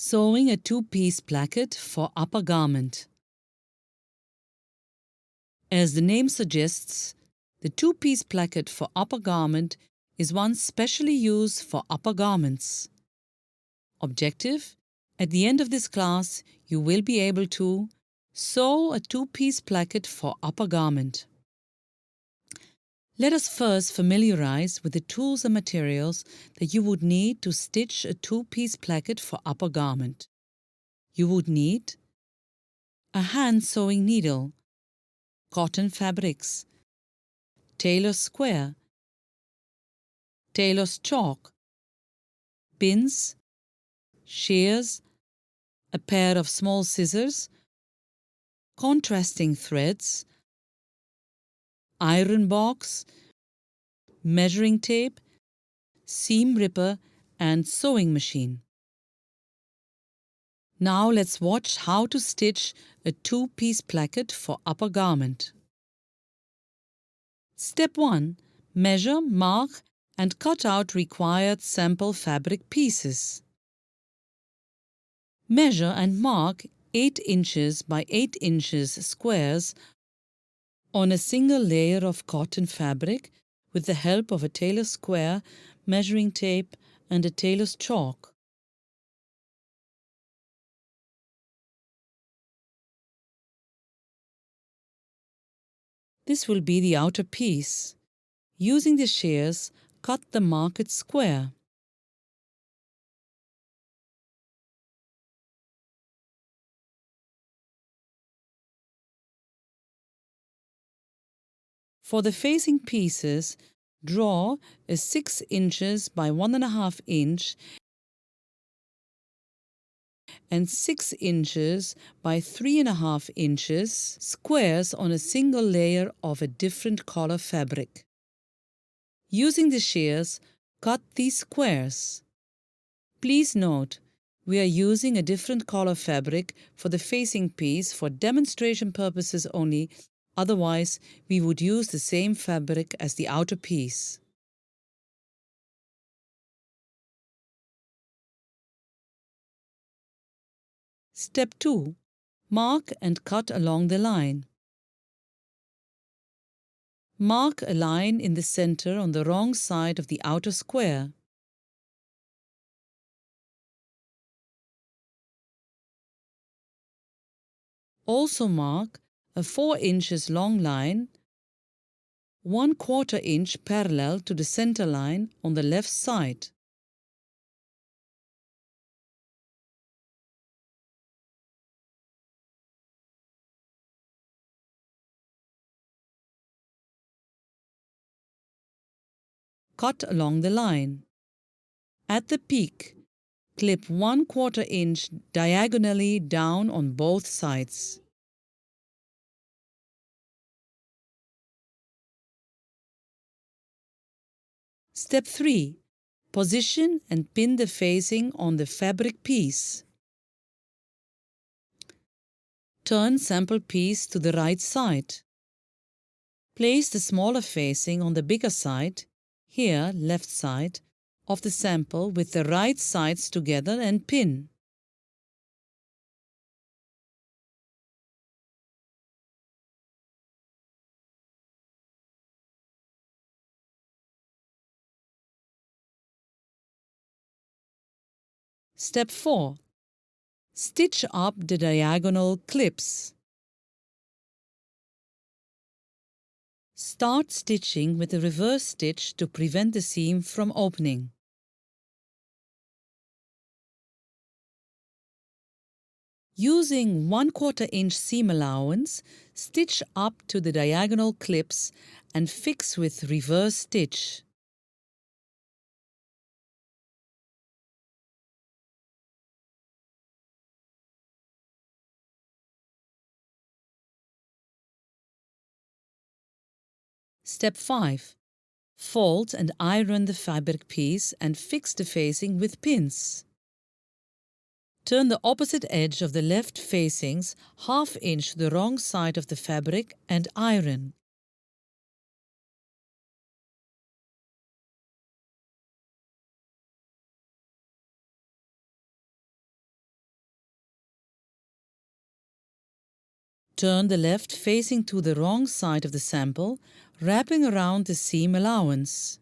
Sewing a two-piece placket for upper garment. As the name suggests, the two-piece placket for upper garment is one specially used for upper garments. Objective: at the end of this class, you will be able to sew a two-piece placket for upper garment. Let us first familiarize with the tools and materials that you would need to stitch a two-piece placket for upper garment. You would need a hand sewing needle, cotton fabrics, tailor's square, tailor's chalk, pins, shears, a pair of small scissors, contrasting threads, iron box, measuring tape, seam ripper and sewing machine. Now let's watch how to stitch a two-piece placket for upper garment. Step 1. Measure, mark and cut out required sample fabric pieces. Measure and mark 8 inches by 8 inches squares on a single layer of cotton fabric with the help of a tailor's square, measuring tape and a tailor's chalk. This will be the outer piece. Using the shears, cut the marked square. For the facing pieces, draw a 6 inches by 1.5 inch and 6 inches by 3.5 inches squares on a single layer of a different color fabric. Using the shears, cut these squares. Please note, we are using a different color fabric for the facing piece for demonstration purposes only, otherwise we would use the same fabric as the outer piece. Step 2. Mark and cut along the line. Mark a line in the center on the wrong side of the outer square. Also mark a 4 inches long line, 1/4 inch parallel to the center line on the left side. Cut along the line. At the peak, clip 1/4 inch diagonally down on both sides. Step 3. Position and pin the facing on the fabric piece. Turn sample piece to the right side. Place the smaller facing on the bigger side, here left side, of the sample with the right sides together and pin. Step 4. Stitch up the diagonal clips. Start stitching with a reverse stitch to prevent the seam from opening. Using 1/4 inch seam allowance, stitch up to the diagonal clips and fix with reverse stitch. Step 5. Fold and iron the fabric piece and fix the facing with pins. Turn the opposite edge of the left facings 1/2 inch to the wrong side of the fabric and iron. Turn the left facing to the wrong side of the sample, wrapping around the seam allowance.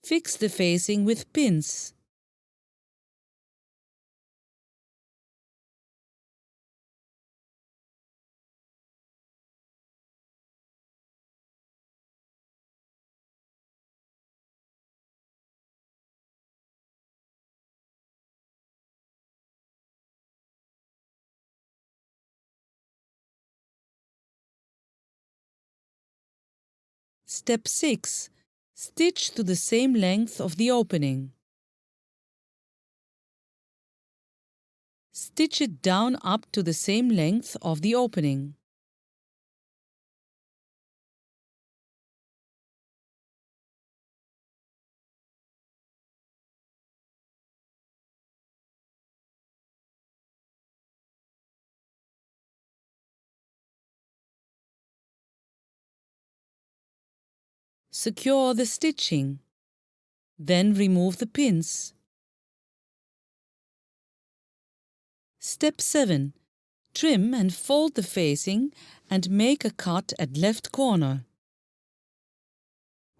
Fix the facing with pins. Step 6. Stitch to the same length of the opening. Stitch it down up to the same length of the opening. Secure the stitching. Then remove the pins. Step 7. Trim and fold the facing and make a cut at left corner.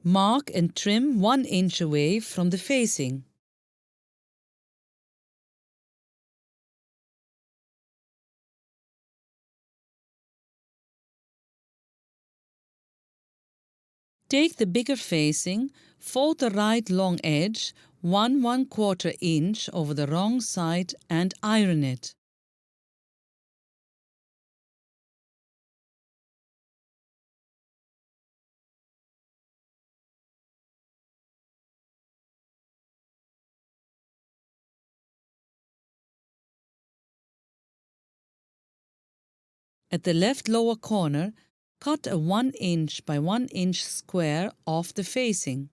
Mark and trim 1 inch away from the facing. Take the bigger facing, fold the right long edge 1/4 inch over the wrong side and iron it. At the left lower corner, cut a 1 inch by 1 inch square off the facing.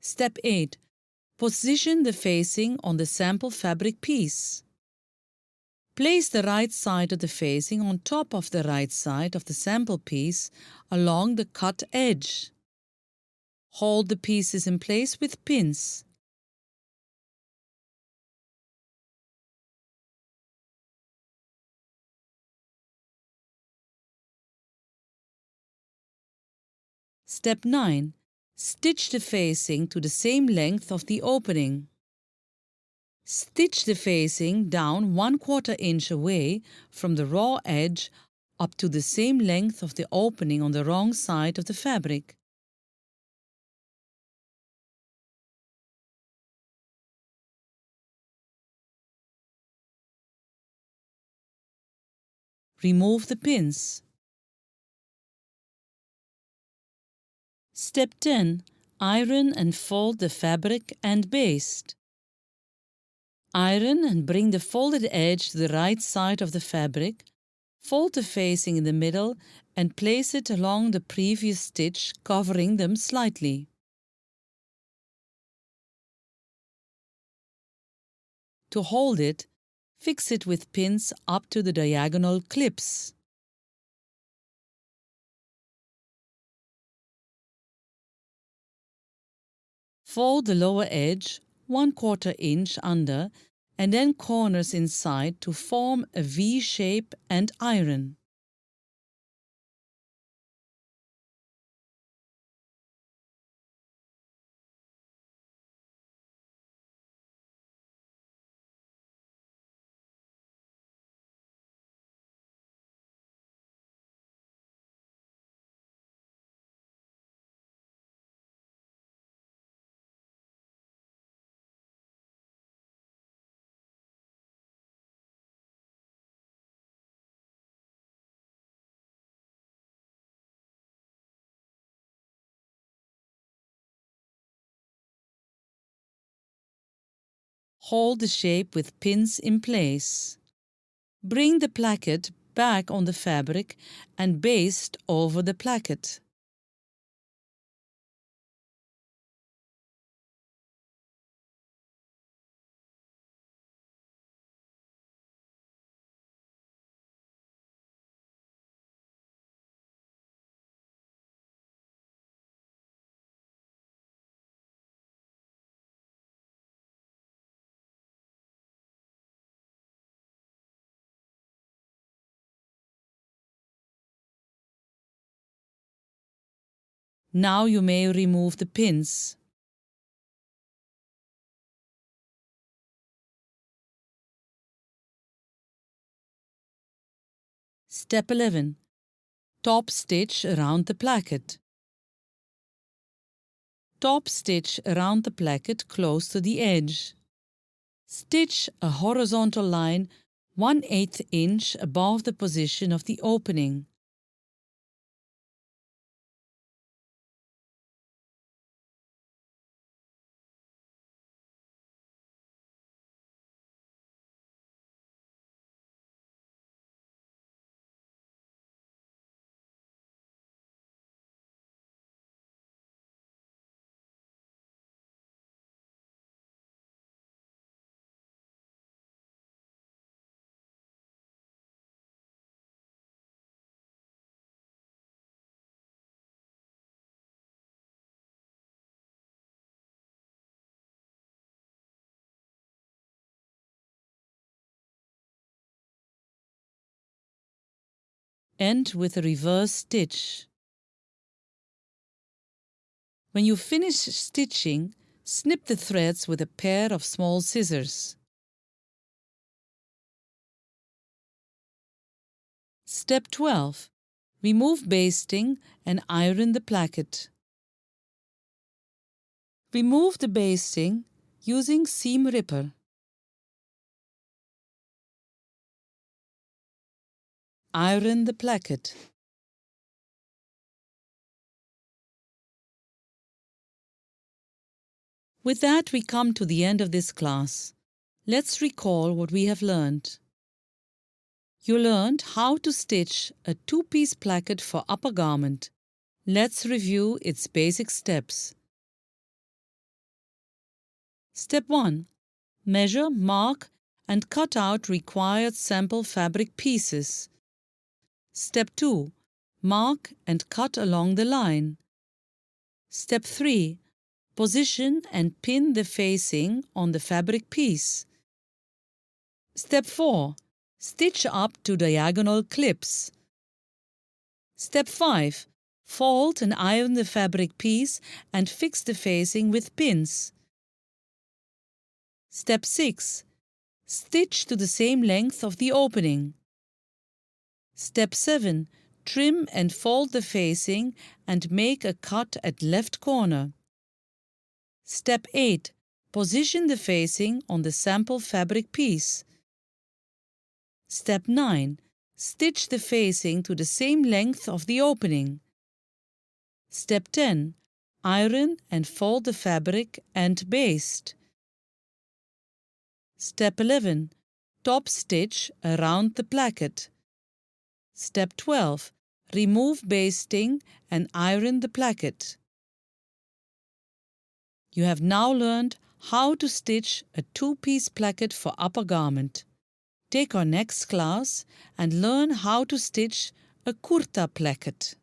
Step 8. Position the facing on the sample fabric piece. Place the right side of the facing on top of the right side of the sample piece along the cut edge. Hold the pieces in place with pins. Step 9. Stitch the facing to the same length of the opening. Stitch the facing down 1/4 inch away from the raw edge up to the same length of the opening on the wrong side of the fabric. Remove the pins. Step 10. Iron and fold the fabric and baste. Iron and bring the folded edge to the right side of the fabric. Fold the facing in the middle and place it along the previous stitch, covering them slightly. To hold it, fix it with pins up to the diagonal clips. Fold the lower edge 1/4 inch under and then corners inside to form a V shape and iron. Hold the shape with pins in place. Bring the placket back on the fabric and baste over the placket. Now you may remove the pins. Step 11. Top stitch around the placket. Top stitch around the placket close to the edge. Stitch a horizontal line 1/8 inch above the position of the opening. End with a reverse stitch. When you finish stitching, snip the threads with a pair of small scissors. Step 12. Remove basting and iron the placket. Remove the basting using seam ripper. Iron the placket. With that, we come to the end of this class. Let's recall what we have learned. You learned how to stitch a two-piece placket for upper garment. Let's review its basic steps. Step 1. Measure, mark, and cut out required sample fabric pieces. Step 2. Mark and cut along the line. Step 3. Position and pin the facing on the fabric piece. Step 4. Stitch up to diagonal clips. Step 5. Fold and iron the fabric piece and fix the facing with pins. Step 6. Stitch to the same length of the opening. Step 7. Trim and fold the facing and make a cut at left corner. Step 8. Position the facing on the sample fabric piece. Step 9. Stitch the facing to the same length of the opening. Step 10. Iron and fold the fabric and baste. Step 11. Top stitch around the placket. Step 12. Remove basting and iron the placket. You have now learned how to stitch a two-piece placket for upper garment. Take our next class and learn how to stitch a kurta placket.